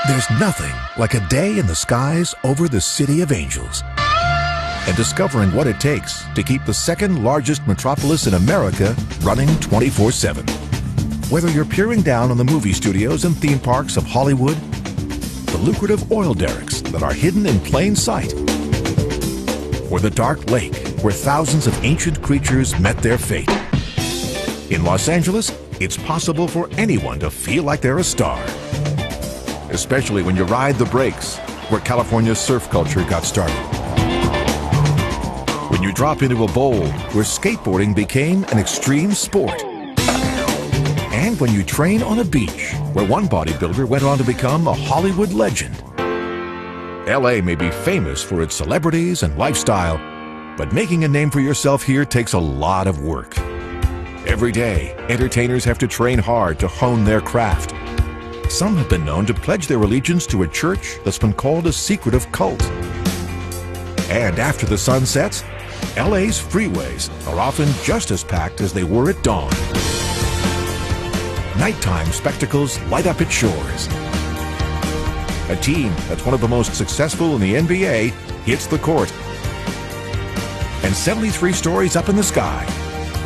There's nothing like a day in the skies over the City of Angels and discovering what it takes to keep the second largest metropolis in America running 24/7. Whether you're peering down on the movie studios and theme parks of Hollywood, the lucrative oil derricks that are hidden in plain sight, or the dark lake where thousands of ancient creatures met their fate. In Los Angeles, it's possible for anyone to feel like they're a star. Especially when you ride the breaks, where California's surf culture got started. When you drop into a bowl where skateboarding became an extreme sport. And when you train on a beach where one bodybuilder went on to become a Hollywood legend. LA may be famous for its celebrities and lifestyle, but making a name for yourself here takes a lot of work. Every day, entertainers have to train hard to hone their craft. Some have been known to pledge their allegiance to a church that's been called a secretive cult. And after the sun sets, LA's freeways are often just as packed as they were at dawn. Nighttime spectacles light up its shores. A team that's one of the most successful in the NBA hits the court. And 73 stories up in the sky,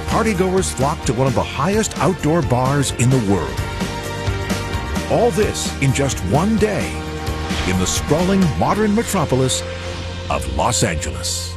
partygoers flock to one of the highest outdoor bars in the world. All this in just one day in the sprawling modern metropolis of Los Angeles.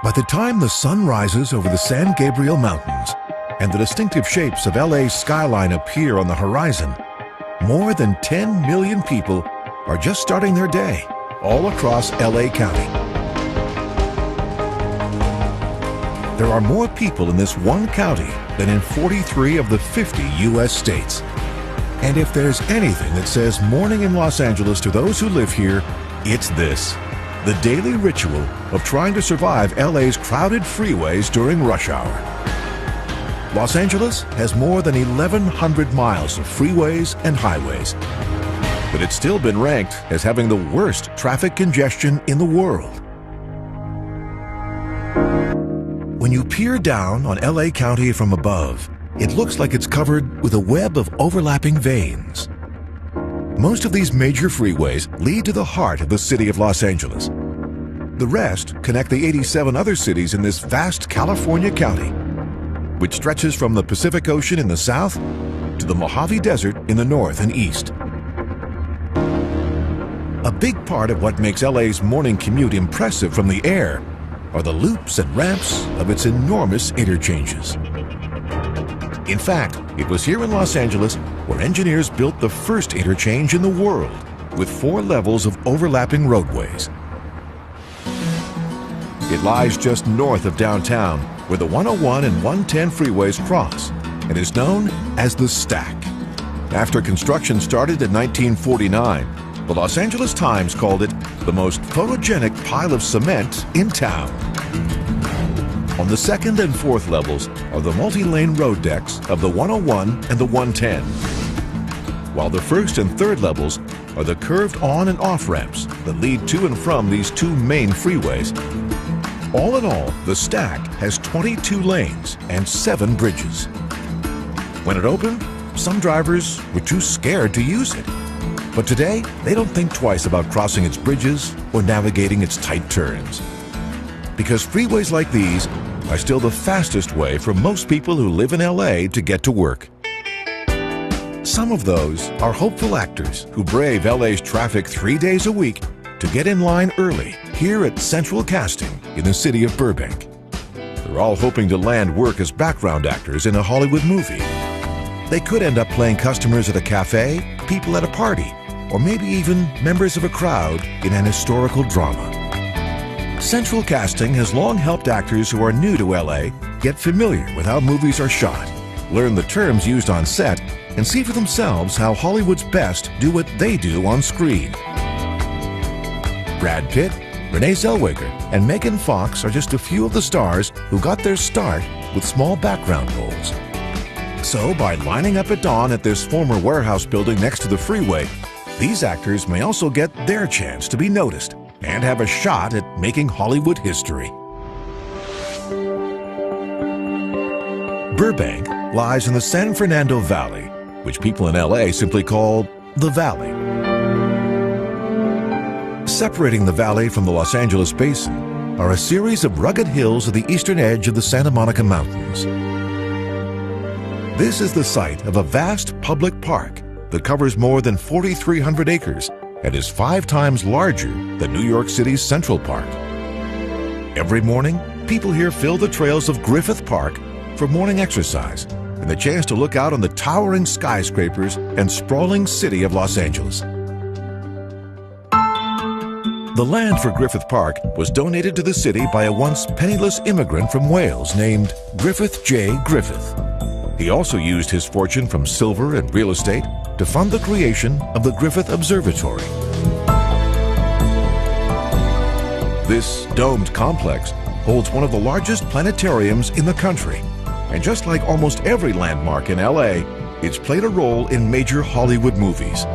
By the time the sun rises over the San Gabriel Mountains and the distinctive shapes of LA's skyline appear on the horizon, more than 10 million people are just starting their day all across LA County. There are more people in this one county than in 43 of the 50 U.S. states. And if there's anything that says morning in Los Angeles to those who live here, it's this. The daily ritual of trying to survive LA's crowded freeways during rush hour. Los Angeles has more than 1,100 miles of freeways and highways, but it's still been ranked as having the worst traffic congestion in the world. When you peer down on LA County from above, it looks like it's covered with a web of overlapping veins. Most of these major freeways lead to the heart of the city of Los Angeles. The rest connect the 87 other cities in this vast California county, which stretches from the Pacific Ocean in the south to the Mojave Desert in the north and east. A big part of what makes LA's morning commute impressive from the air are the loops and ramps of its enormous interchanges. In fact, it was here in Los Angeles where engineers built the first interchange in the world with 4 levels of overlapping roadways. It lies just north of downtown where the 101 and 110 freeways cross and is known as the Stack. After construction started in 1949, the Los Angeles Times called it the most photogenic pile of cement in town. On the 2nd and 4th levels are the multi-lane road decks of the 101 and the 110, while the 1st and 3rd levels are the curved on and off ramps that lead to and from these 2 main freeways. All in all, the Stack has 22 lanes and 7 bridges. When it opened, some drivers were too scared to use it. But today, they don't think twice about crossing its bridges or navigating its tight turns. Because freeways like these are still the fastest way for most people who live in LA to get to work. Some of those are hopeful actors who brave LA's traffic 3 days a week to get in line early here at Central Casting in the city of Burbank. They're all hoping to land work as background actors in a Hollywood movie. They could end up playing customers at a cafe, people at a party, or maybe even members of a crowd in an historical drama. Central Casting has long helped actors who are new to LA get familiar with how movies are shot learn the terms used on set, and see for themselves how Hollywood's best do what they do on screen. Brad Pitt, Renee Zellweger, and Megan Fox are just a few of the stars who got their start with small background roles. So, by lining up at dawn at this former warehouse building next to the freeway, these actors may also get their chance to be noticed and have a shot at making Hollywood history. Burbank lies in the San Fernando Valley, which people in LA simply call the Valley. Separating the valley from the Los Angeles basin are a series of rugged hills at the eastern edge of the Santa Monica Mountains. This is the site of a vast public park that covers more than 4,300 acres and is 5 times larger than New York City's Central Park. Every morning, people here fill the trails of Griffith Park for morning exercise and the chance to look out on the towering skyscrapers and sprawling city of Los Angeles. The land for Griffith Park was donated to the city by a once penniless immigrant from Wales named Griffith J. Griffith. He also used his fortune from silver and real estate to fund the creation of the Griffith Observatory. This domed complex holds one of the largest planetariums in the country. And just like almost every landmark in LA, it's played a role in major Hollywood movies.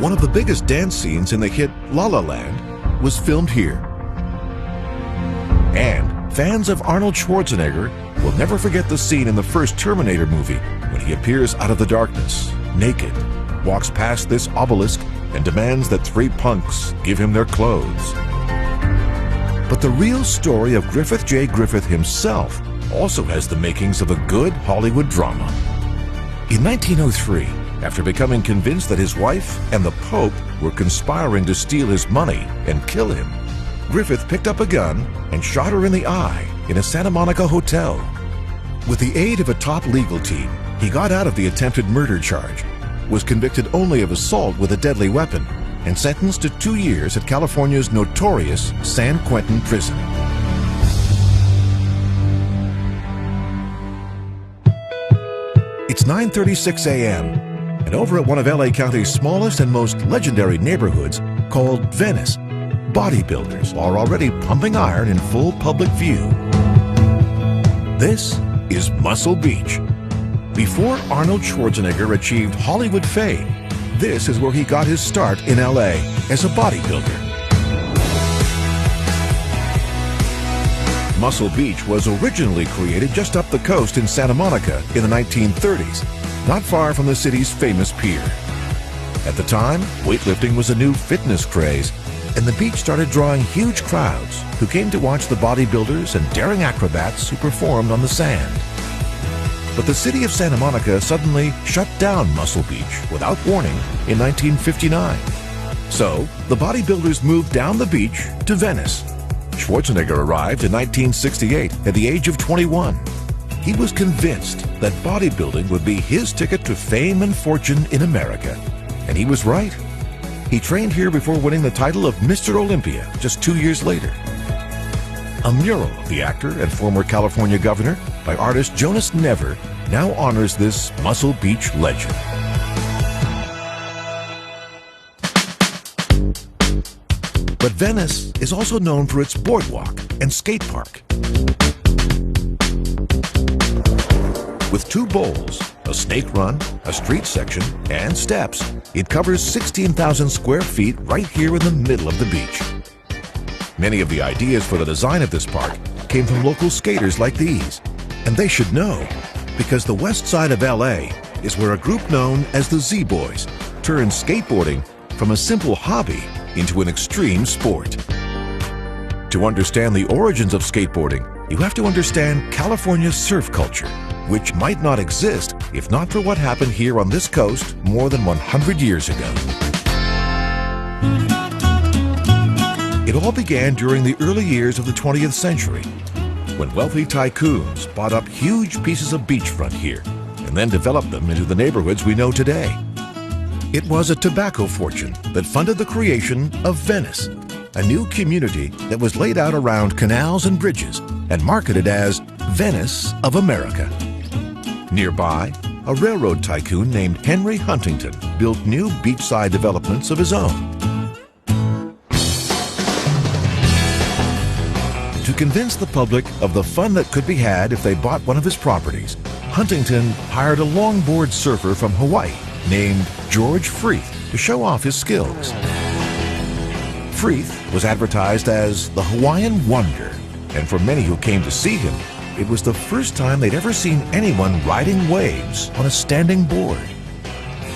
One of the biggest dance scenes in the hit La La Land was filmed here. And fans of Arnold Schwarzenegger will never forget the scene in the first Terminator movie when he appears out of the darkness, naked, walks past this obelisk, and demands that 3 punks give him their clothes. But the real story of Griffith J. Griffith himself also has the makings of a good Hollywood drama. In 1903, after becoming convinced that his wife and the Pope were conspiring to steal his money and kill him, Griffith picked up a gun and shot her in the eye in a Santa Monica hotel. With the aid of a top legal team, he got out of the attempted murder charge, was convicted only of assault with a deadly weapon, and sentenced to 2 years at California's notorious San Quentin prison. It's 9:36 a.m., and over at one of LA County's smallest and most legendary neighborhoods called Venice, bodybuilders are already pumping iron in full public view. This is Muscle Beach. Before Arnold Schwarzenegger achieved Hollywood fame, this is where he got his start in LA as a bodybuilder. Muscle Beach was originally created just up the coast in Santa Monica in the 1930s, not far from the city's famous pier. At the time, weightlifting was a new fitness craze, and the beach started drawing huge crowds who came to watch the bodybuilders and daring acrobats who performed on the sand. But the city of Santa Monica suddenly shut down Muscle Beach without warning in 1959. So, the bodybuilders moved down the beach to Venice. Schwarzenegger arrived in 1968 at the age of 21. He was convinced that bodybuilding would be his ticket to fame and fortune in America. And he was right. He trained here before winning the title of Mr. Olympia just 2 years later. A mural of the actor and former California governor by artist Jonas Never now honors this Muscle Beach legend. But Venice is also known for its boardwalk and skate park. With 2 bowls, a snake run, a street section, and steps, it covers 16,000 square feet right here in the middle of the beach. Many of the ideas for the design of this park came from local skaters like these. And they should know, because the west side of LA is where a group known as the Z-Boys turned skateboarding from a simple hobby into an extreme sport. To understand the origins of skateboarding, you have to understand California's surf culture, which might not exist if not for what happened here on this coast more than 100 years ago. It all began during the early years of the 20th century, when wealthy tycoons bought up huge pieces of beachfront here and then developed them into the neighborhoods we know today. It was a tobacco fortune that funded the creation of Venice, a new community that was laid out around canals and bridges and marketed as Venice of America. Nearby, a railroad tycoon named Henry Huntington built new beachside developments of his own. To convince the public of the fun that could be had if they bought one of his properties, Huntington hired a longboard surfer from Hawaii named George Freeth to show off his skills. Freeth was advertised as the Hawaiian Wonder, and for many who came to see him, it was the first time they'd ever seen anyone riding waves on a standing board.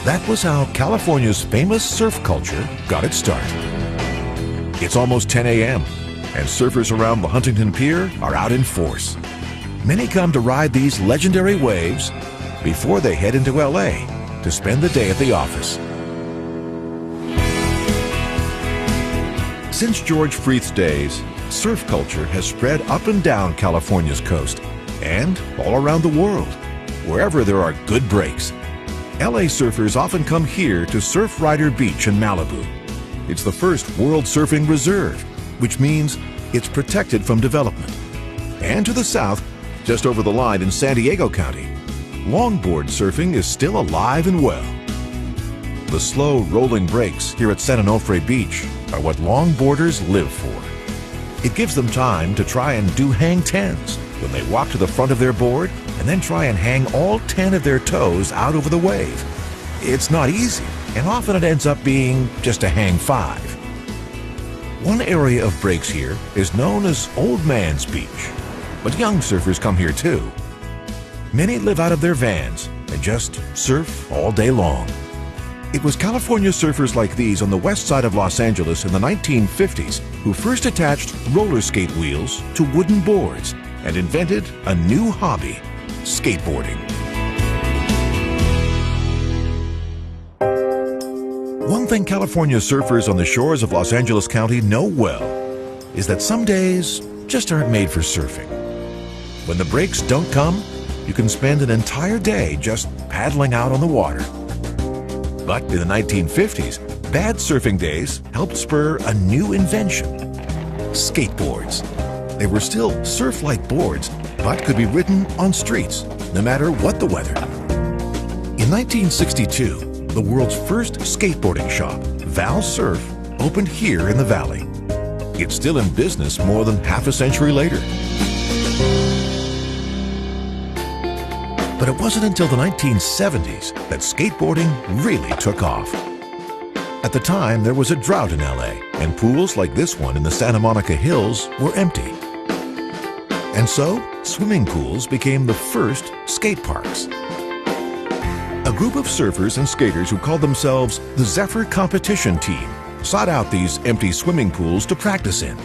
That was how California's famous surf culture got its start. It's almost 10 a.m., and surfers around the Huntington Pier are out in force. Many come to ride these legendary waves before they head into LA to spend the day at the office. Since George Freeth's days, surf culture has spread up and down California's coast and all around the world, wherever there are good breaks. LA surfers often come here to Surfrider Beach in Malibu. It's the first World Surfing Reserve, which means it's protected from development. And to the south, just over the line in San Diego County, longboard surfing is still alive and well. The slow rolling breaks here at San Onofre Beach are what longboarders live for. It gives them time to try and do hang tens when they walk to the front of their board and then try and hang all 10 of their toes out over the wave. It's not easy, and often it ends up being just a hang five. One area of breaks here is known as Old Man's Beach, but young surfers come here too. Many live out of their vans and just surf all day long. It was California surfers like these on the west side of Los Angeles in the 1950s who first attached roller skate wheels to wooden boards and invented a new hobby, skateboarding. One thing California surfers on the shores of Los Angeles County know well is that some days just aren't made for surfing. When the breaks don't come, you can spend an entire day just paddling out on the water. But in the 1950s, bad surfing days helped spur a new invention: skateboards. They were still surf-like boards, but could be ridden on streets, no matter what the weather. In 1962, the world's first skateboarding shop, Val Surf, opened here in the Valley. It's still in business more than half a century later. But it wasn't until the 1970s that skateboarding really took off. At the time, there was a drought in LA, and pools like this one in the Santa Monica Hills were empty. And so, swimming pools became the first skate parks. A group of surfers and skaters who called themselves the Zephyr Competition Team sought out these empty swimming pools to practice in.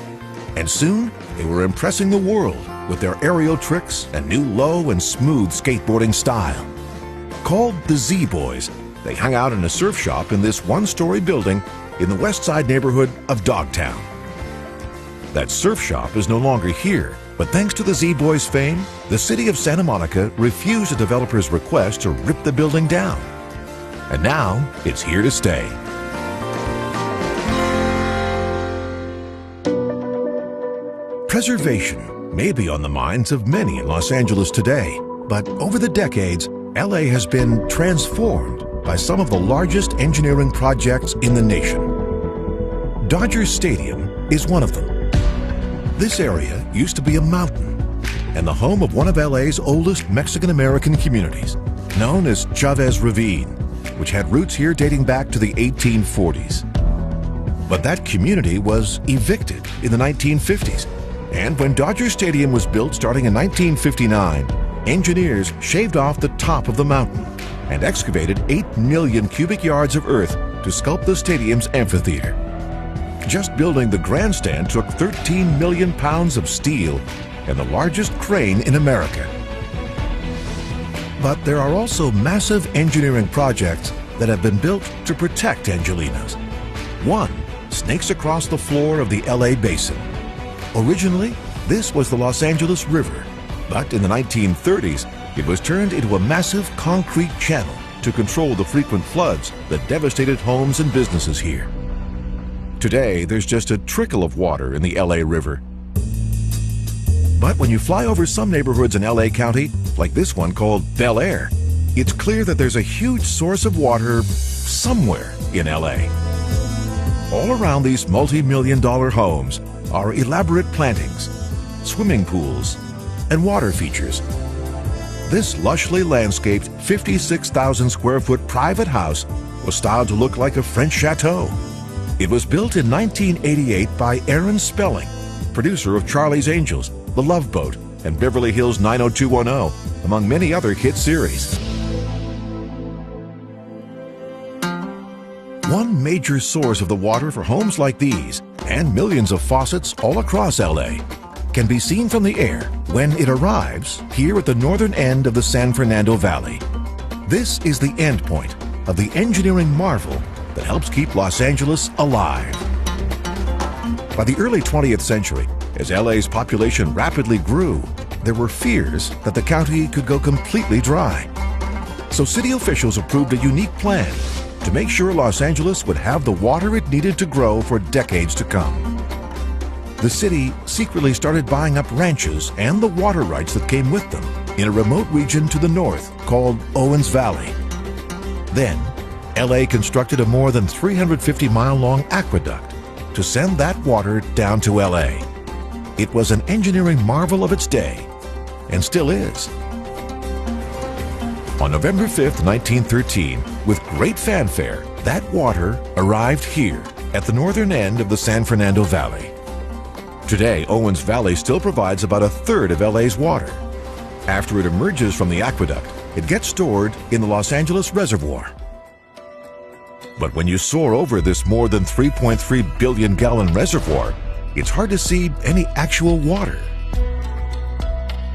And soon, they were impressing the world with their aerial tricks and new low and smooth skateboarding style. Called the Z-Boys, they hung out in a surf shop in this one-story building in the west side neighborhood of Dogtown. That surf shop is no longer here, but thanks to the Z-Boys' fame, the city of Santa Monica refused a developer's request to rip the building down. And now, it's here to stay. Preservation may be on the minds of many in Los Angeles today, but over the decades, LA has been transformed by some of the largest engineering projects in the nation. Dodger Stadium is one of them. This area used to be a mountain and the home of one of LA's oldest Mexican-American communities, known as Chavez Ravine, which had roots here dating back to the 1840s. But that community was evicted in the 1950s. And when Dodger Stadium was built starting in 1959, engineers shaved off the top of the mountain and excavated 8 million cubic yards of earth to sculpt the stadium's amphitheater. Just building the grandstand took 13 million pounds of steel and the largest crane in America. But there are also massive engineering projects that have been built to protect Angelenos. One snakes across the floor of the LA basin. Originally, this was the Los Angeles River, but in the 1930s, it was turned into a massive concrete channel to control the frequent floods that devastated homes and businesses here. Today, there's just a trickle of water in the LA River. But when you fly over some neighborhoods in LA County, like this one called Bel Air, it's clear that there's a huge source of water somewhere in LA. All around these multi-million-dollar homes are elaborate plantings, swimming pools, and water features. This lushly landscaped 56,000 square foot private house was styled to look like a French chateau. It was built in 1988 by Aaron Spelling, producer of Charlie's Angels, The Love Boat, and Beverly Hills 90210, among many other hit series. One major source of the water for homes like these, and millions of faucets all across LA, can be seen from the air when it arrives here at the northern end of the San Fernando Valley. This is the end point of the engineering marvel that helps keep Los Angeles alive. By the early 20th century, as LA's population rapidly grew, there were fears that the county could go completely dry. So city officials approved a unique plan to make sure Los Angeles would have the water it needed to grow for decades to come. The city secretly started buying up ranches and the water rights that came with them in a remote region to the north called Owens Valley. Then, LA constructed a more than 350-mile-long aqueduct to send that water down to LA. It was an engineering marvel of its day, and still is. On November 5th, 1913, with great fanfare, that water arrived here at the northern end of the San Fernando Valley. Today, Owens Valley still provides about a third of LA's water. After it emerges from the aqueduct, it gets stored in the Los Angeles Reservoir. But when you soar over this more than 3.3 billion gallon reservoir, it's hard to see any actual water.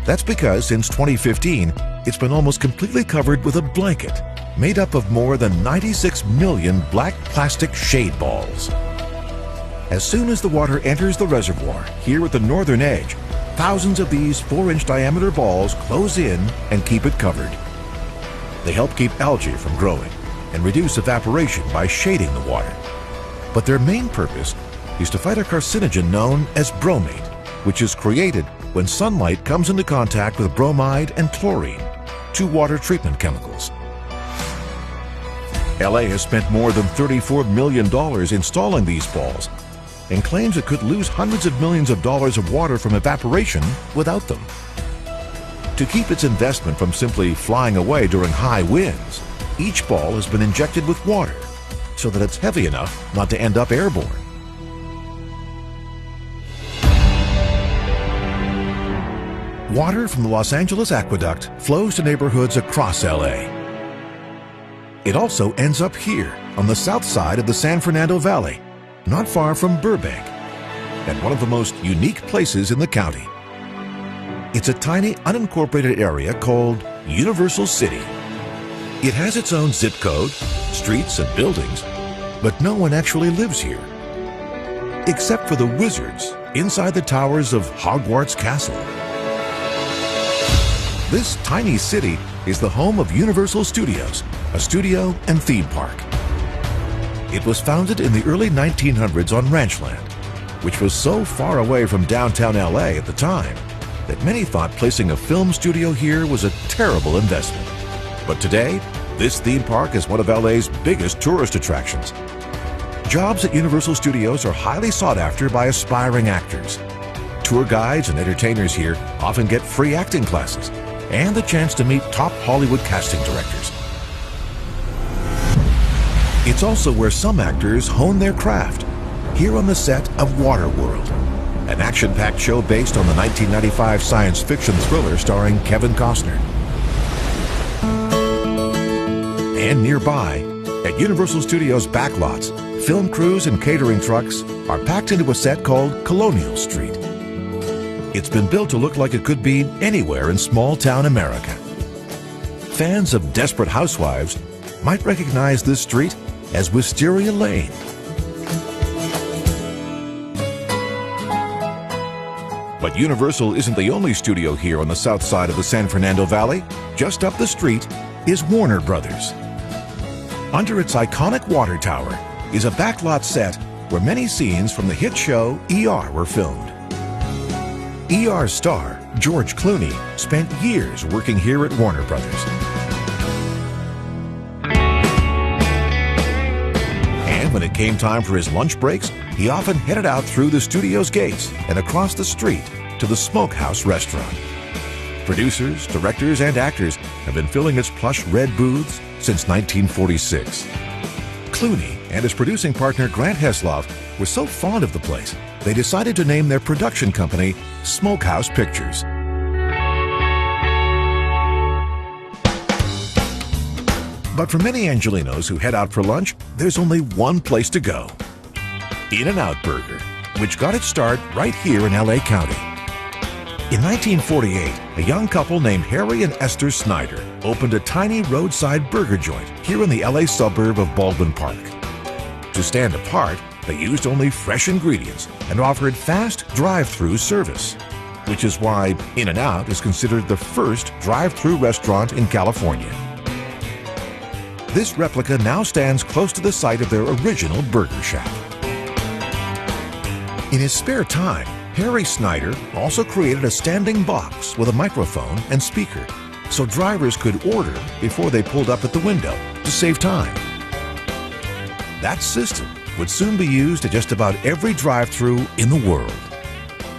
That's because since 2015, it's been almost completely covered with a blanket made up of more than 96 million black plastic shade balls. As soon as the water enters the reservoir here at the northern edge, thousands of these 4-inch diameter balls close in and keep it covered. They help keep algae from growing and reduce evaporation by shading the water. But their main purpose is to fight a carcinogen known as bromate, which is created when sunlight comes into contact with bromide and chlorine, two water treatment chemicals. LA has spent more than $34 million installing these balls and claims it could lose hundreds of millions of dollars of water from evaporation without them. To keep its investment from simply flying away during high winds, each ball has been injected with water so that it's heavy enough not to end up airborne. Water from the Los Angeles Aqueduct flows to neighborhoods across LA. It also ends up here on the south side of the San Fernando Valley, not far from Burbank, and one of the most unique places in the county. It's a tiny unincorporated area called Universal City. It has its own zip code, streets, and buildings, but no one actually lives here, except for the wizards inside the towers of Hogwarts Castle. This tiny city is the home of Universal Studios, a studio and theme park. It was founded in the early 1900s on ranch land, which was so far away from downtown LA at the time that many thought placing a film studio here was a terrible investment. But today, this theme park is one of LA's biggest tourist attractions. Jobs at Universal Studios are highly sought after by aspiring actors. Tour guides and entertainers here often get free acting classes and the chance to meet top Hollywood casting directors. It's also where some actors hone their craft, here on the set of Waterworld, an action-packed show based on the 1995 science fiction thriller starring Kevin Costner. And nearby, at Universal Studios backlots, film crews and catering trucks are packed into a set called Colonial Street. It's been built to look like it could be anywhere in small-town America. Fans of Desperate Housewives might recognize this street as Wisteria Lane. But Universal isn't the only studio here on the south side of the San Fernando Valley. Just up the street is Warner Brothers. Under its iconic water tower is a backlot set where many scenes from the hit show ER were filmed. ER's star George Clooney spent years working here at Warner Brothers. And when it came time for his lunch breaks, he often headed out through the studio's gates and across the street to the Smokehouse restaurant. Producers, directors, and actors have been filling its plush red booths since 1946. Clooney and his producing partner Grant Heslov were so fond of the place, they decided to name their production company Smokehouse Pictures. But for many Angelenos who head out for lunch, there's only one place to go: In-N-Out Burger, which got its start right here in LA County. In 1948, a young couple named Harry and Esther Snyder opened a tiny roadside burger joint here in the LA suburb of Baldwin Park. To stand apart, they used only fresh ingredients and offered fast drive-through service, which is why In-N-Out is considered the first drive-through restaurant in California. This replica now stands close to the site of their original burger shack. In his spare time, Harry Snyder also created a standing box with a microphone and speaker, so drivers could order before they pulled up at the window to save time. That system would soon be used at just about every drive-thru in the world.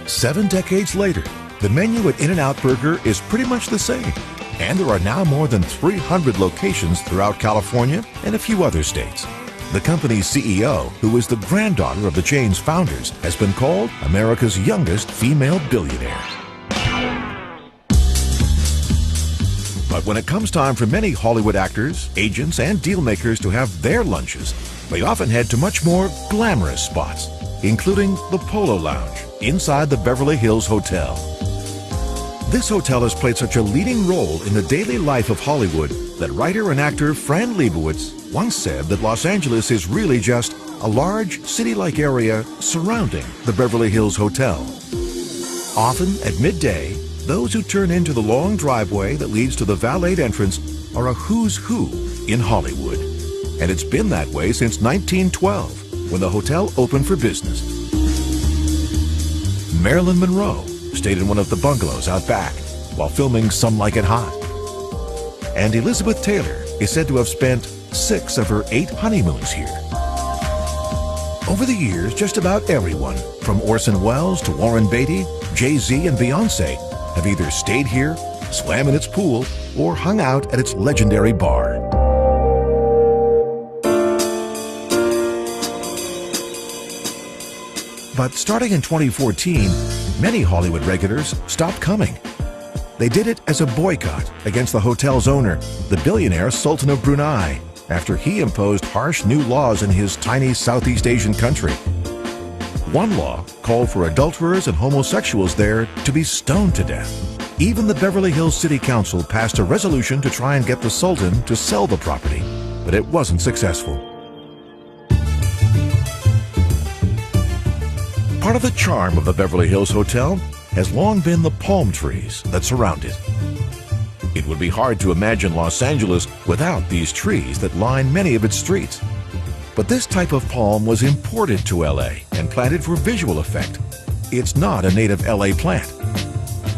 7 decades later, the menu at In-N-Out Burger is pretty much the same, and there are now more than 300 locations throughout California and a few other states. The company's CEO, who is the granddaughter of the chain's founders, has been called America's youngest female billionaire. But when it comes time for many Hollywood actors, agents, and dealmakers to have their lunches, they often head to much more glamorous spots, including the Polo Lounge inside the Beverly Hills Hotel. This hotel has played such a leading role in the daily life of Hollywood that writer and actor Fran Lebowitz once said that Los Angeles is really just a large city-like area surrounding the Beverly Hills Hotel. Often at midday, those who turn into the long driveway that leads to the valeted entrance are a who's who in Hollywood. And it's been that way since 1912, when the hotel opened for business. Marilyn Monroe stayed in one of the bungalows out back while filming Some Like It Hot. And Elizabeth Taylor is said to have spent 6 of her 8 honeymoons here. Over the years, just about everyone, from Orson Welles to Warren Beatty, Jay-Z, and Beyoncé, have either stayed here, swam in its pool, or hung out at its legendary bar. But starting in 2014, many Hollywood regulars stopped coming. They did it as a boycott against the hotel's owner, the billionaire Sultan of Brunei, after he imposed harsh new laws in his tiny Southeast Asian country. One law called for adulterers and homosexuals there to be stoned to death. Even the Beverly Hills City Council passed a resolution to try and get the Sultan to sell the property, but it wasn't successful. Part of the charm of the Beverly Hills Hotel has long been the palm trees that surround it. It would be hard to imagine Los Angeles without these trees that line many of its streets. But this type of palm was imported to LA and planted for visual effect. It's not a native LA plant.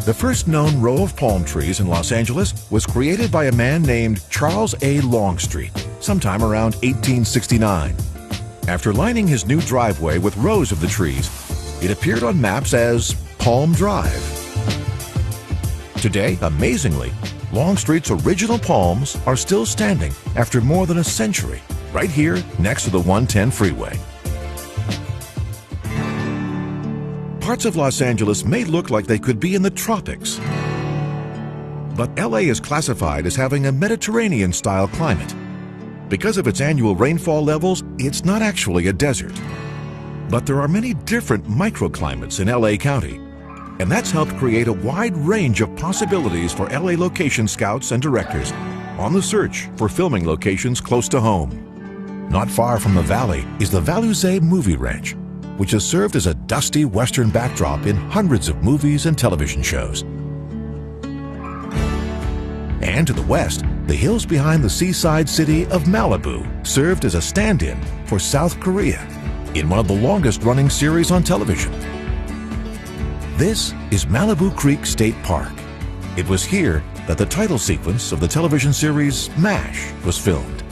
The first known row of palm trees in Los Angeles was created by a man named Charles A. Longstreet sometime around 1869. After lining his new driveway with rows of the trees, it appeared on maps as Palm Drive. Today, amazingly, Longstreet's original palms are still standing after more than a century, right here next to the 110 freeway. Parts of Los Angeles may look like they could be in the tropics, but LA is classified as having a Mediterranean-style climate. Because of its annual rainfall levels, it's not actually a desert. But there are many different microclimates in LA County, and that's helped create a wide range of possibilities for LA location scouts and directors on the search for filming locations close to home. Not far from the valley is the Valuze Movie Ranch, which has served as a dusty western backdrop in hundreds of movies and television shows. And to the west, the hills behind the seaside city of Malibu served as a stand-in for South Korea in one of the longest-running series on television. This is Malibu Creek State Park. It was here that the title sequence of the television series MASH was filmed.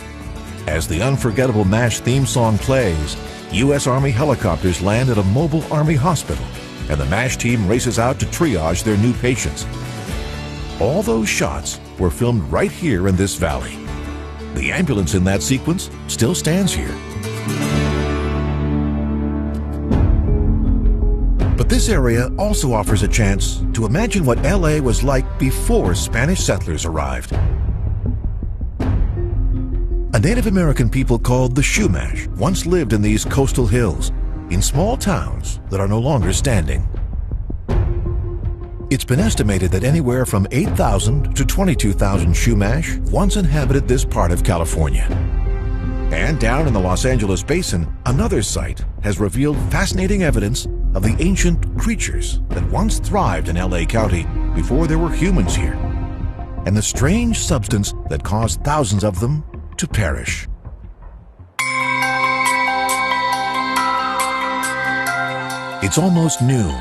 As the unforgettable MASH theme song plays, U.S. Army helicopters land at a mobile Army hospital, and the MASH team races out to triage their new patients. All those shots were filmed right here in this valley. The ambulance in that sequence still stands here. But this area also offers a chance to imagine what LA was like before Spanish settlers arrived. A Native American people called the Chumash once lived in these coastal hills, in small towns that are no longer standing. It's been estimated that anywhere from 8,000 to 22,000 Chumash once inhabited this part of California. And down in the Los Angeles basin, another site has revealed fascinating evidence of the ancient creatures that once thrived in LA County before there were humans here, and the strange substance that caused thousands of them to perish. It's almost noon,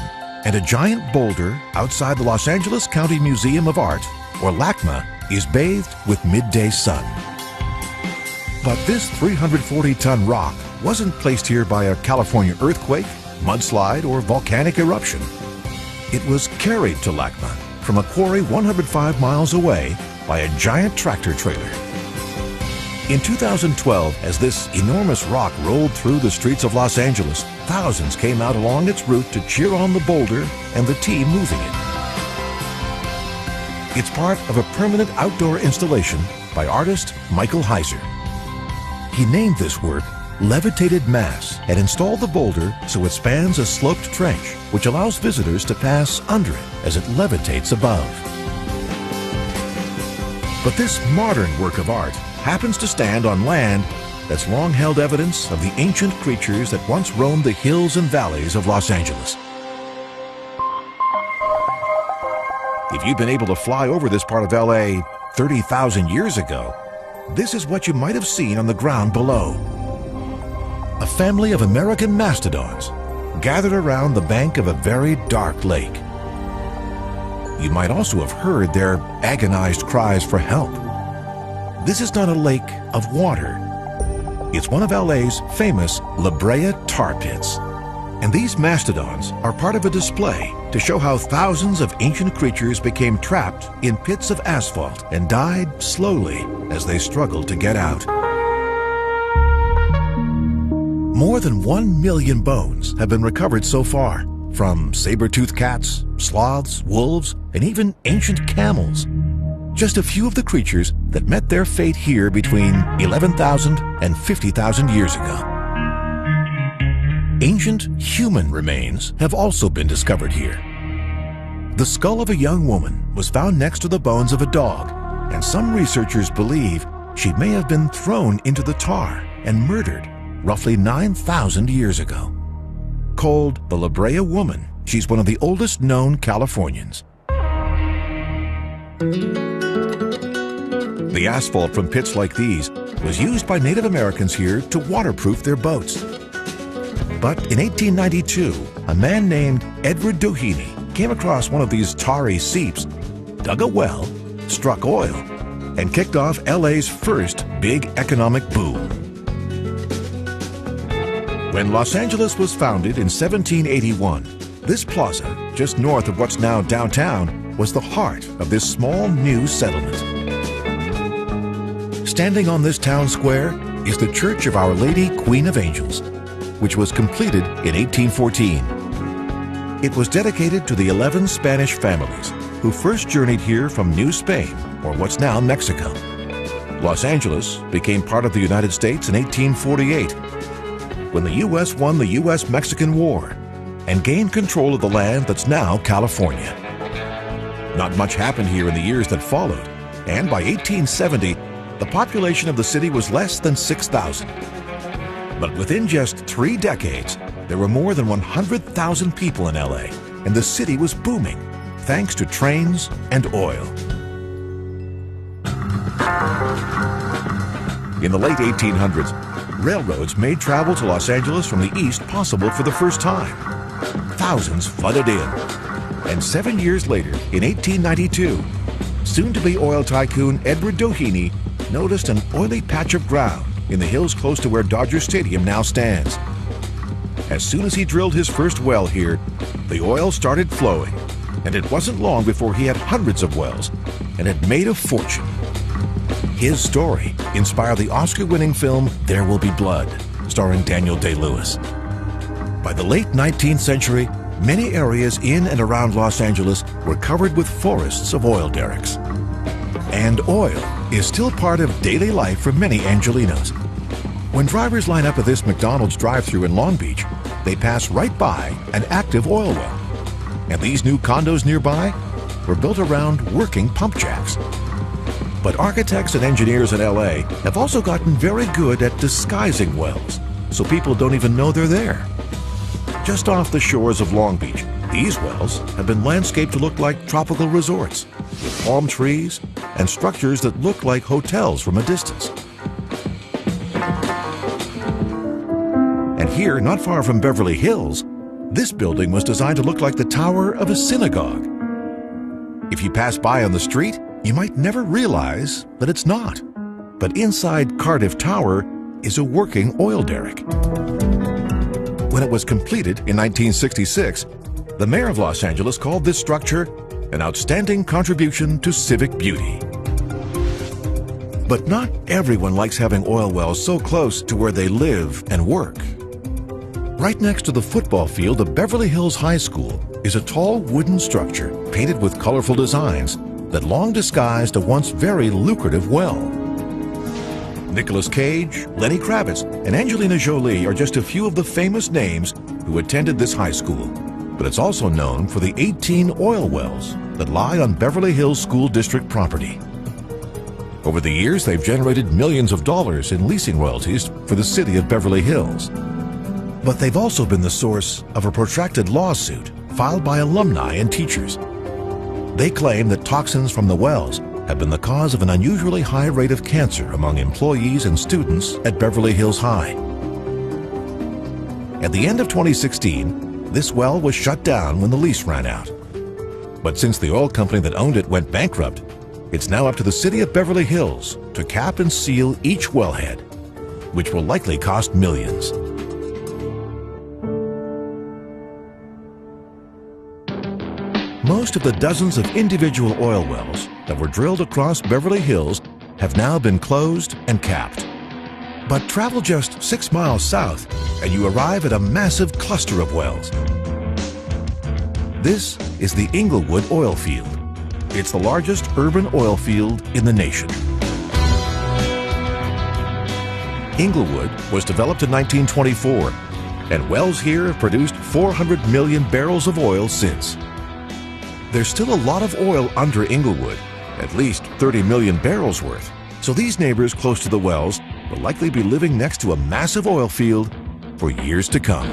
and a giant boulder outside the Los Angeles County Museum of Art, or LACMA, is bathed with midday sun. But this 340-ton rock wasn't placed here by a California earthquake, mudslide, or volcanic eruption. It was carried to LACMA from a quarry 105 miles away by a giant tractor trailer. In 2012, as this enormous rock rolled through the streets of Los Angeles, thousands came out along its route to cheer on the boulder and the team moving it. It's part of a permanent outdoor installation by artist Michael Heiser. He named this work Levitated Mass and installed the boulder so it spans a sloped trench, which allows visitors to pass under it as it levitates above. But this modern work of art happens to stand on land that's long held evidence of the ancient creatures that once roamed the hills and valleys of Los Angeles. If you've been able to fly over this part of LA 30,000 years ago, this is what you might have seen on the ground below. A family of American mastodons gathered around the bank of a very dark lake. You might also have heard their agonized cries for help. This is not a lake of water. It's one of LA's famous La Brea tar pits. And these mastodons are part of a display to show how thousands of ancient creatures became trapped in pits of asphalt and died slowly as they struggled to get out. More than 1 million bones have been recovered so far, from saber-toothed cats, sloths, wolves, and even ancient camels. Just a few of the creatures that met their fate here between 11,000 and 50,000 years ago. Ancient human remains have also been discovered here. The skull of a young woman was found next to the bones of a dog, and some researchers believe she may have been thrown into the tar and murdered roughly 9,000 years ago. Called the La Brea Woman, she's one of the oldest known Californians. The asphalt from pits like these was used by Native Americans here to waterproof their boats. But in 1892, a man named Edward Doheny came across one of these tarry seeps, dug a well, struck oil, and kicked off LA's first big economic boom. When Los Angeles was founded in 1781, this plaza, just north of what's now downtown, was the heart of this small new settlement. Standing on this town square is the Church of Our Lady Queen of Angels, which was completed in 1814. It was dedicated to the 11 Spanish families who first journeyed here from New Spain, or what's now Mexico. Los Angeles became part of the United States in 1848, when the U.S. won the U.S.-Mexican War and gained control of the land that's now California. Not much happened here in the years that followed, and by 1870, the population of the city was less than 6,000. But within just 3 decades, there were more than 100,000 people in LA, and the city was booming, thanks to trains and oil. In the late 1800s, railroads made travel to Los Angeles from the east possible for the first time. Thousands flooded in, And 7 years later, in 1892, soon-to-be oil tycoon Edward Doheny noticed an oily patch of ground in the hills close to where Dodger Stadium now stands. As soon as he drilled his first well here, the oil started flowing, and it wasn't long before he had hundreds of wells and had made a fortune. His story inspired the Oscar-winning film There Will Be Blood, starring Daniel Day-Lewis. By the late 19th century, many areas in and around Los Angeles were covered with forests of oil derricks. And oil is still part of daily life for many Angelenos. When drivers line up at this McDonald's drive-thru in Long Beach, they pass right by an active oil well. And these new condos nearby were built around working pump jacks. But architects and engineers in LA have also gotten very good at disguising wells, so people don't even know they're there. Just off the shores of Long Beach, these wells have been landscaped to look like tropical resorts, with palm trees and structures that look like hotels from a distance. And here, not far from Beverly Hills, this building was designed to look like the tower of a synagogue. If you pass by on the street, you might never realize that it's not. But inside Cardiff Tower is a working oil derrick. When it was completed in 1966, the mayor of Los Angeles called this structure an outstanding contribution to civic beauty. But not everyone likes having oil wells so close to where they live and work. Right next to the football field of Beverly Hills High School is a tall wooden structure painted with colorful designs that long disguised a once very lucrative well. Nicolas Cage, Lenny Kravitz, and Angelina Jolie are just a few of the famous names who attended this high school, but it's also known for the 18 oil wells that lie on Beverly Hills School District property. Over the years, they've generated millions of dollars in leasing royalties for the city of Beverly Hills. But they've also been the source of a protracted lawsuit filed by alumni and teachers. They claim that toxins from the wells have been the cause of an unusually high rate of cancer among employees and students at Beverly Hills High. At the end of 2016, this well was shut down when the lease ran out. But since the oil company that owned it went bankrupt, it's now up to the city of Beverly Hills to cap and seal each wellhead, which will likely cost millions. Most of the dozens of individual oil wells that were drilled across Beverly Hills have now been closed and capped. But travel just 6 miles south and you arrive at a massive cluster of wells. This is the Inglewood oil field. It's the largest urban oil field in the nation. Inglewood was developed in 1924, and wells here have produced 400 million barrels of oil since. There's still a lot of oil under Inglewood, at least 30 million barrels worth, so these neighbors close to the wells will likely be living next to a massive oil field for years to come.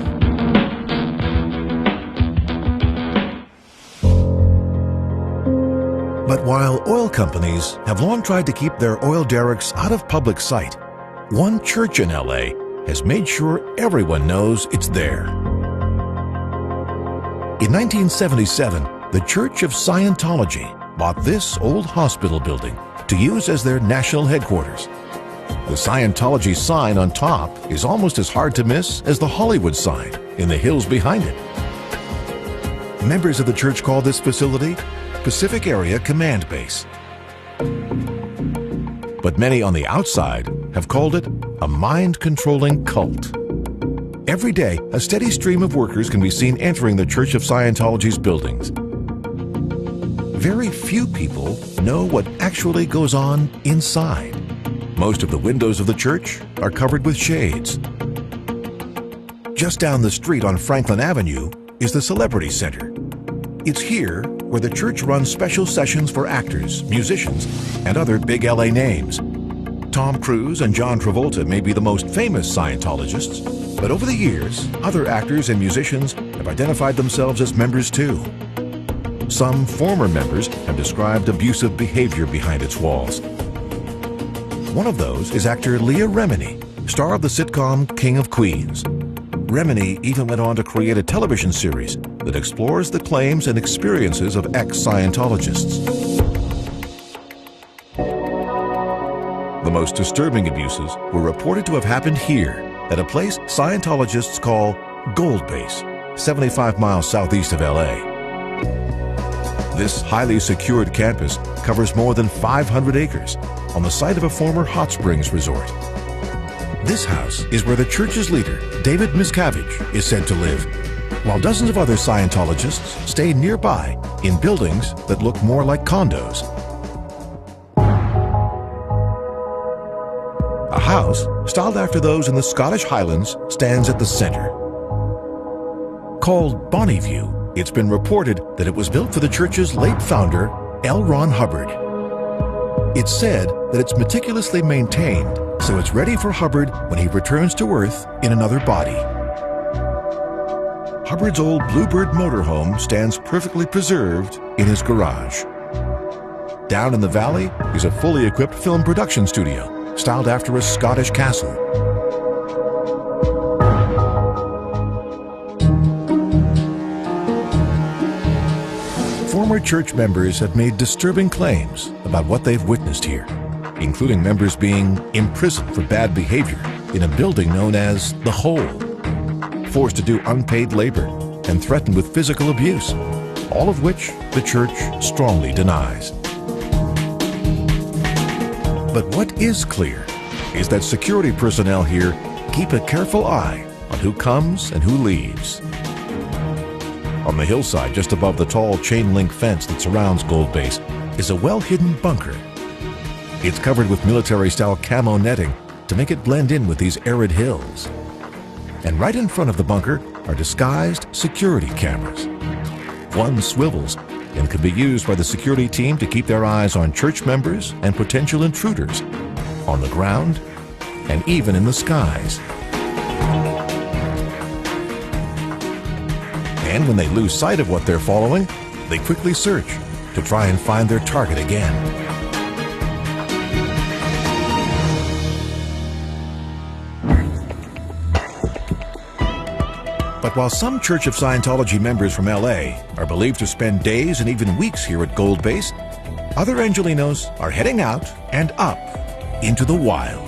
But while oil companies have long tried to keep their oil derricks out of public sight, one church in LA has made sure everyone knows it's there. In 1977, the Church of Scientology bought this old hospital building to use as their national headquarters. The Scientology sign on top is almost as hard to miss as the Hollywood sign in the hills behind it. Members of the church call this facility Pacific Area Command Base. But many on the outside have called it a mind-controlling cult. Every day, a steady stream of workers can be seen entering the Church of Scientology's buildings. Very few people know what actually goes on inside. Most of the windows of the church are covered with shades. Just down the street on Franklin Avenue is the Celebrity Center. It's here where the church runs special sessions for actors, musicians, and other big LA names. Tom Cruise and John Travolta may be the most famous Scientologists, but over the years, other actors and musicians have identified themselves as members too. Some former members have described abusive behavior behind its walls. One of those is actor Leah Remini, star of the sitcom King of Queens. Remini even went on to create a television series that explores the claims and experiences of ex-Scientologists. The most disturbing abuses were reported to have happened here at a place Scientologists call Gold Base, 75 miles southeast of LA. This highly secured campus covers more than 500 acres on the site of a former hot springs resort. This house is where the church's leader, David Miscavige, is said to live, while dozens of other Scientologists stay nearby in buildings that look more like condos. A house styled after those in the Scottish Highlands stands at the center. Called Bonnyview, it's been reported that it was built for the church's late founder, L. Ron Hubbard. It's said that it's meticulously maintained, so it's ready for Hubbard when he returns to Earth in another body. Hubbard's old Bluebird motorhome stands perfectly preserved in his garage. Down in the valley is a fully equipped film production studio, styled after a Scottish castle. Former church members have made disturbing claims about what they've witnessed here, including members being imprisoned for bad behavior in a building known as The Hole, forced to do unpaid labor, and threatened with physical abuse, all of which the church strongly denies. But what is clear is that security personnel here keep a careful eye on who comes and who leaves. On the hillside just above the tall chain-link fence that surrounds Gold Base is a well-hidden bunker. It's covered with military-style camo netting to make it blend in with these arid hills. And right in front of the bunker are disguised security cameras. One swivels and can be used by the security team to keep their eyes on church members and potential intruders, on the ground, and even in the skies. And when they lose sight of what they're following, they quickly search to try and find their target again. But while some Church of Scientology members from LA are believed to spend days and even weeks here at Gold Base, other Angelinos are heading out and up into the wild.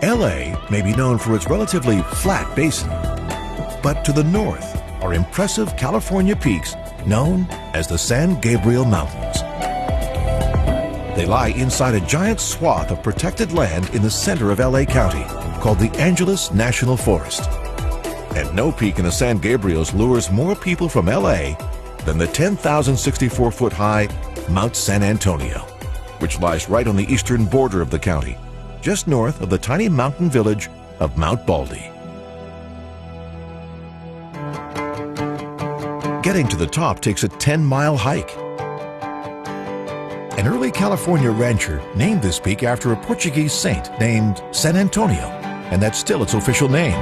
LA may be known for its relatively flat basin, but to the north are impressive California peaks known as the San Gabriel Mountains. They lie inside a giant swath of protected land in the center of LA County called the Angeles National Forest. And no peak in the San Gabriels lures more people from LA than the 10,064-foot high Mount San Antonio, which lies right on the eastern border of the county, just north of the tiny mountain village of Mount Baldy. Getting to the top takes a 10-mile hike. An early California rancher named this peak after a Portuguese saint named San Antonio, and that's still its official name.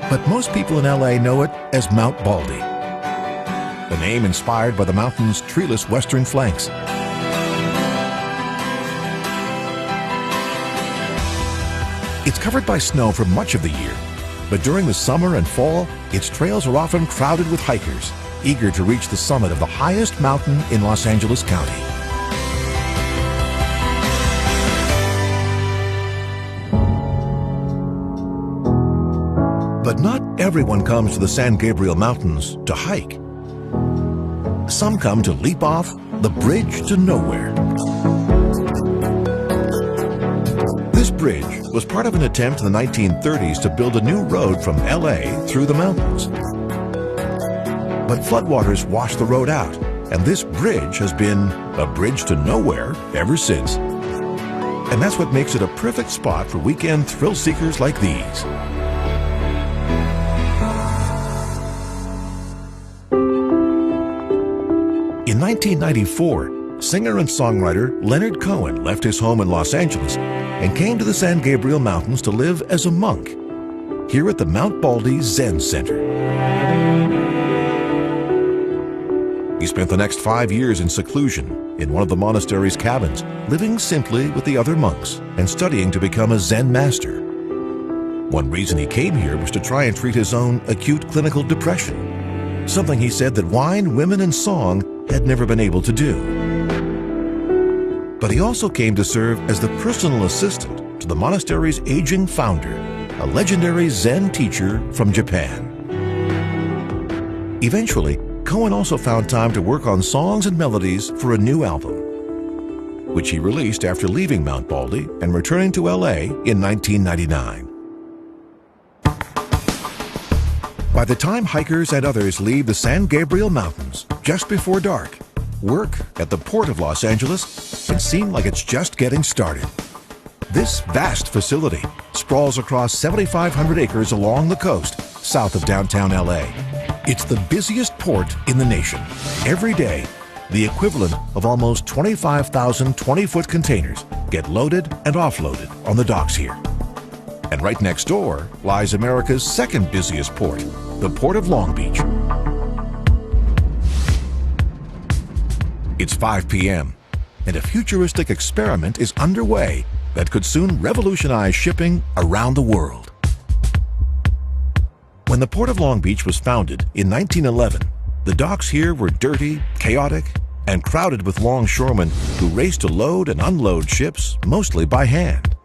But most people in LA know it as Mount Baldy, the name inspired by the mountain's treeless western flanks. It's covered by snow for much of the year, but during the summer and fall, its trails are often crowded with hikers, eager to reach the summit of the highest mountain in Los Angeles County. But not everyone comes to the San Gabriel Mountains to hike. Some come to leap off the bridge to nowhere. This bridge was part of an attempt in the 1930s to build a new road from LA through the mountains. But floodwaters washed the road out, and this bridge has been a bridge to nowhere ever since. And that's what makes it a perfect spot for weekend thrill seekers like these. In 1994, singer and songwriter Leonard Cohen left his home in Los Angeles and came to the San Gabriel Mountains to live as a monk here at the Mount Baldy Zen Center. He spent the next 5 years in seclusion in one of the monastery's cabins, living simply with the other monks and studying to become a Zen master. One reason he came here was to try and treat his own acute clinical depression, something he said that wine, women, and song had never been able to do. But he also came to serve as the personal assistant to the monastery's aging founder, a legendary Zen teacher from Japan. Eventually, Cohen also found time to work on songs and melodies for a new album, which he released after leaving Mount Baldy and returning to LA in 1999. By the time hikers and others leave the San Gabriel Mountains just before dark, work at the Port of Los Angeles can seem like it's just getting started. This vast facility sprawls across 7,500 acres along the coast south of downtown LA. It's the busiest port in the nation. Every day, the equivalent of almost 25,000 20-foot containers get loaded and offloaded on the docks here. And right next door lies America's second busiest port, the Port of Long Beach. It's 5 p.m., and a futuristic experiment is underway that could soon revolutionize shipping around the world. When the Port of Long Beach was founded in 1911, the docks here were dirty, chaotic, and crowded with longshoremen who raced to load and unload ships mostly by hand.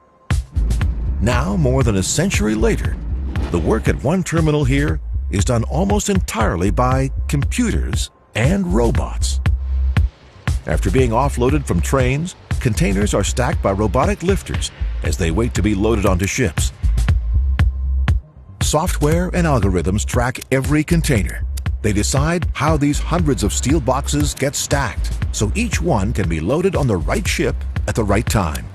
Now, more than a century later, the work at one terminal here is done almost entirely by computers and robots. After being offloaded from trains, containers are stacked by robotic lifters as they wait to be loaded onto ships. Software and algorithms track every container. They decide how these hundreds of steel boxes get stacked, so each one can be loaded on the right ship at the right time.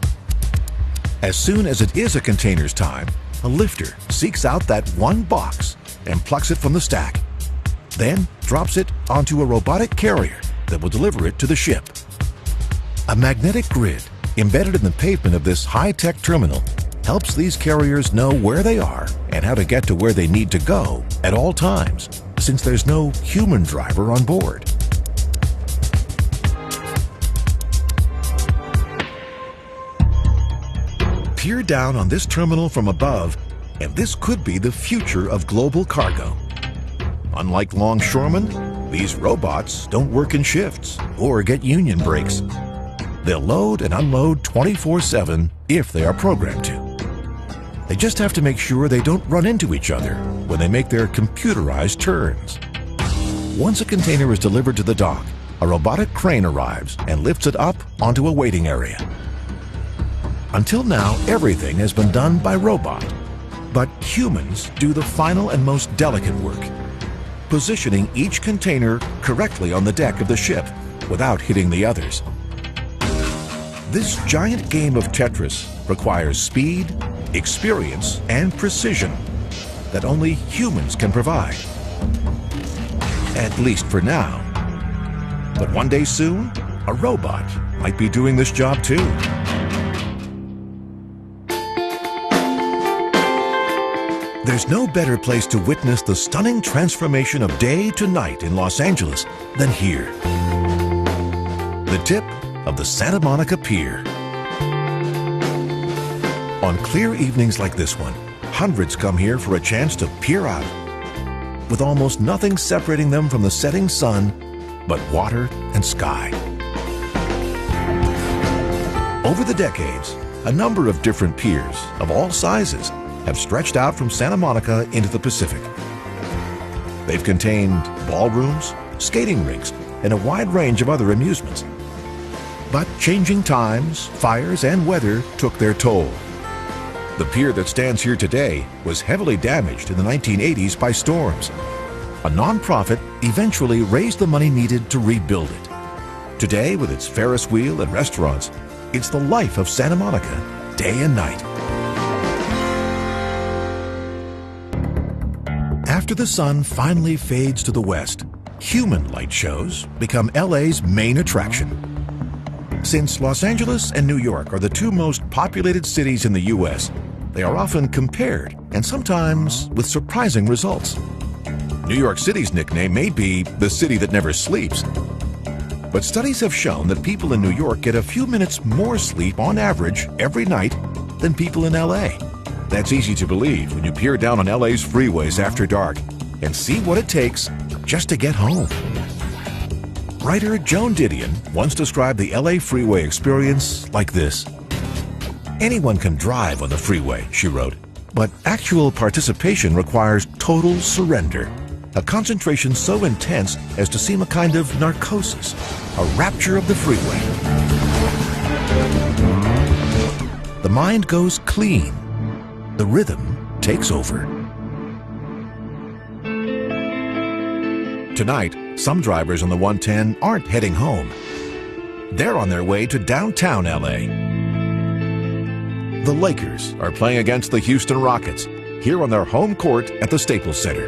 As soon as it is a container's time, a lifter seeks out that one box and plucks it from the stack, then drops it onto a robotic carrier that will deliver it to the ship. A magnetic grid embedded in the pavement of this high-tech terminal helps these carriers know where they are and how to get to where they need to go at all times, since there's no human driver on board. Peer down on this terminal from above, and this could be the future of global cargo. Unlike longshoremen, these robots don't work in shifts or get union breaks. They'll load and unload 24/7 if they are programmed to. They just have to make sure they don't run into each other when they make their computerized turns. Once a container is delivered to the dock, a robotic crane arrives and lifts it up onto a waiting area. Until now, everything has been done by robot, but humans do the final and most delicate work, positioning each container correctly on the deck of the ship without hitting the others. This giant game of Tetris requires speed, experience, and precision that only humans can provide. At least for now. But one day soon, a robot might be doing this job too. There's no better place to witness the stunning transformation of day to night in Los Angeles than here. The tip of the Santa Monica Pier. On clear evenings like this one, hundreds come here for a chance to peer out, with almost nothing separating them from the setting sun but water and sky. Over the decades, a number of different piers of all sizes have stretched out from Santa Monica into the Pacific. They've contained ballrooms, skating rinks, and a wide range of other amusements. But changing times, fires, and weather took their toll. The pier that stands here today was heavily damaged in the 1980s by storms. A nonprofit eventually raised the money needed to rebuild it. Today, with its Ferris wheel and restaurants, it's the life of Santa Monica, day and night. After the sun finally fades to the west, human light shows become LA's main attraction. Since Los Angeles and New York are the two most populated cities in the U.S., they are often compared, and sometimes with surprising results. New York City's nickname may be the city that never sleeps. But studies have shown that people in New York get a few minutes more sleep on average every night than people in LA. That's easy to believe when you peer down on LA's freeways after dark and see what it takes just to get home. Writer Joan Didion once described the LA freeway experience like this. "Anyone can drive on the freeway," she wrote, "but actual participation requires total surrender, a concentration so intense as to seem a kind of narcosis, a rapture of the freeway. The mind goes clean. The rhythm takes over." Tonight, some drivers on the 110 aren't heading home. They're on their way to downtown LA. The Lakers are playing against the Houston Rockets here on their home court at the Staples Center.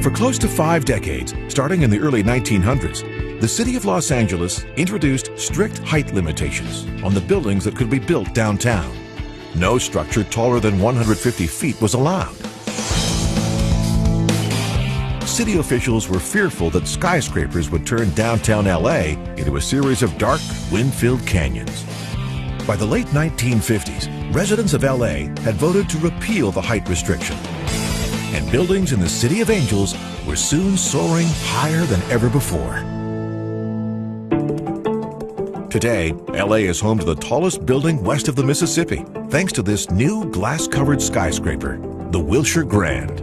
For close to 5 decades, starting in the early 1900s, the city of Los Angeles introduced strict height limitations on the buildings that could be built downtown. No structure taller than 150 feet was allowed. City officials were fearful that skyscrapers would turn downtown LA into a series of dark, wind-filled canyons. By the late 1950s, residents of LA had voted to repeal the height restriction, and buildings in the City of Angels were soon soaring higher than ever before. Today, LA is home to the tallest building west of the Mississippi, thanks to this new glass-covered skyscraper, the Wilshire Grand.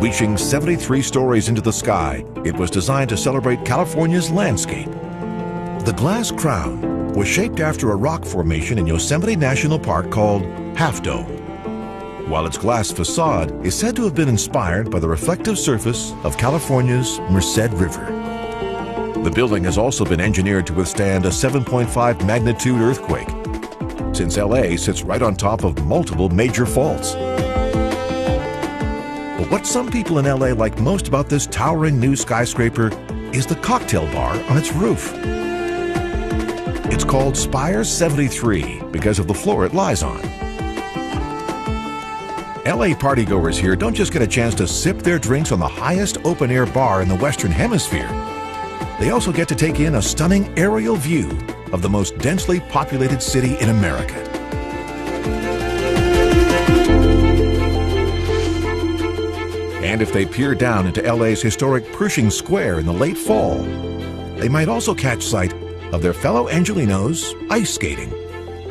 Reaching 73 stories into the sky, it was designed to celebrate California's landscape. The glass crown was shaped after a rock formation in Yosemite National Park called Half Dome, while its glass facade is said to have been inspired by the reflective surface of California's Merced River. The building has also been engineered to withstand a 7.5 magnitude earthquake, since LA sits right on top of multiple major faults. But what some people in LA like most about this towering new skyscraper is the cocktail bar on its roof. It's called Spire 73 because of the floor it lies on. LA partygoers here don't just get a chance to sip their drinks on the highest open-air bar in the Western Hemisphere. They also get to take in a stunning aerial view of the most densely populated city in America. And if they peer down into LA's historic Pershing Square in the late fall, they might also catch sight of their fellow Angelinos ice skating,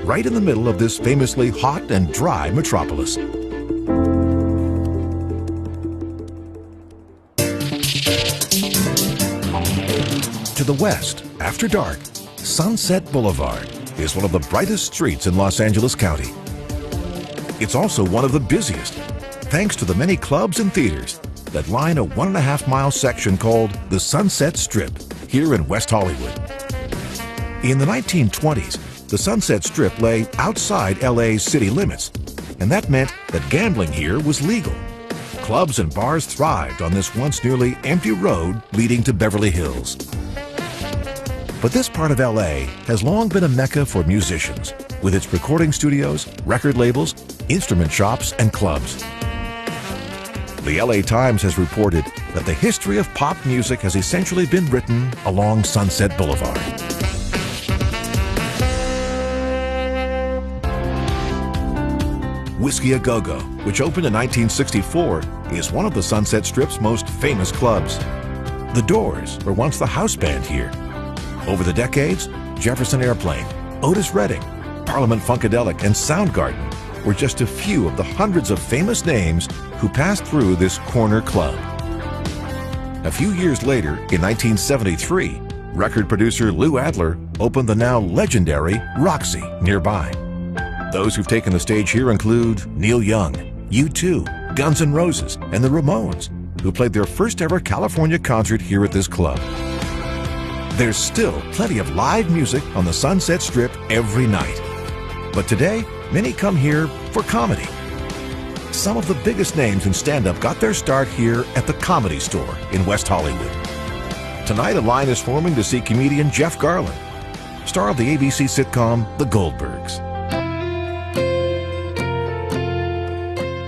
right in the middle of this famously hot and dry metropolis. To the west, after dark, Sunset Boulevard is one of the brightest streets in Los Angeles County. It's also one of the busiest, thanks to the many clubs and theaters that line a 1.5-mile section called the Sunset Strip here in West Hollywood. In the 1920s, the Sunset Strip lay outside LA's city limits, and that meant that gambling here was legal. Clubs and bars thrived on this once nearly empty road leading to Beverly Hills. But this part of LA has long been a mecca for musicians, with its recording studios, record labels, instrument shops, and clubs. The LA Times has reported that the history of pop music has essentially been written along Sunset Boulevard. Whiskey A Go-Go, which opened in 1964, is one of the Sunset Strip's most famous clubs. The Doors were once the house band here. Over the decades, Jefferson Airplane, Otis Redding, Parliament Funkadelic, and Soundgarden were just a few of the hundreds of famous names who passed through this corner club. A few years later, in 1973, record producer Lou Adler opened the now legendary Roxy nearby. Those who've taken the stage here include Neil Young, U2, Guns N' Roses, and the Ramones, who played their first ever California concert here at this club. There's still plenty of live music on the Sunset Strip every night. But today, many come here for comedy. Some of the biggest names in stand-up got their start here at the Comedy Store in West Hollywood. Tonight, a line is forming to see comedian Jeff Garlin, star of the ABC sitcom The Goldbergs.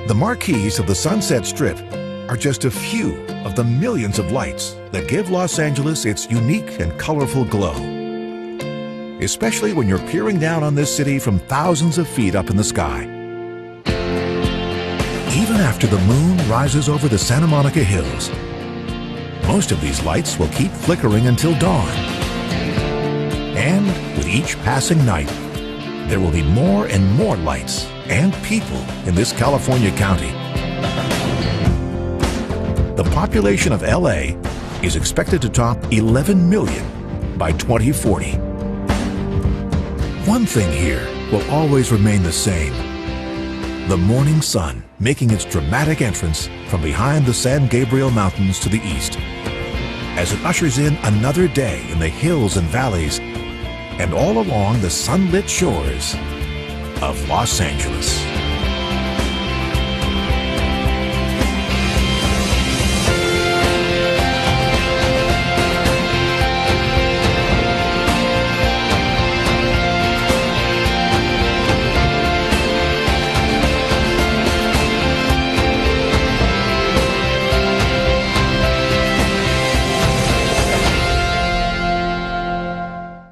The marquees of the Sunset Strip are just a few of the millions of lights that give Los Angeles its unique and colorful glow. Especially when you're peering down on this city from thousands of feet up in the sky. even after the moon rises over the Santa Monica Hills. Most of these lights will keep flickering until dawn. And with each passing night, there will be more and more lights and people in this California county. The population of LA is expected to top 11 million by 2040. One thing here will always remain the same: the morning sun making its dramatic entrance from behind the San Gabriel Mountains to the east, as it ushers in another day in the hills and valleys and all along the sunlit shores of Los Angeles.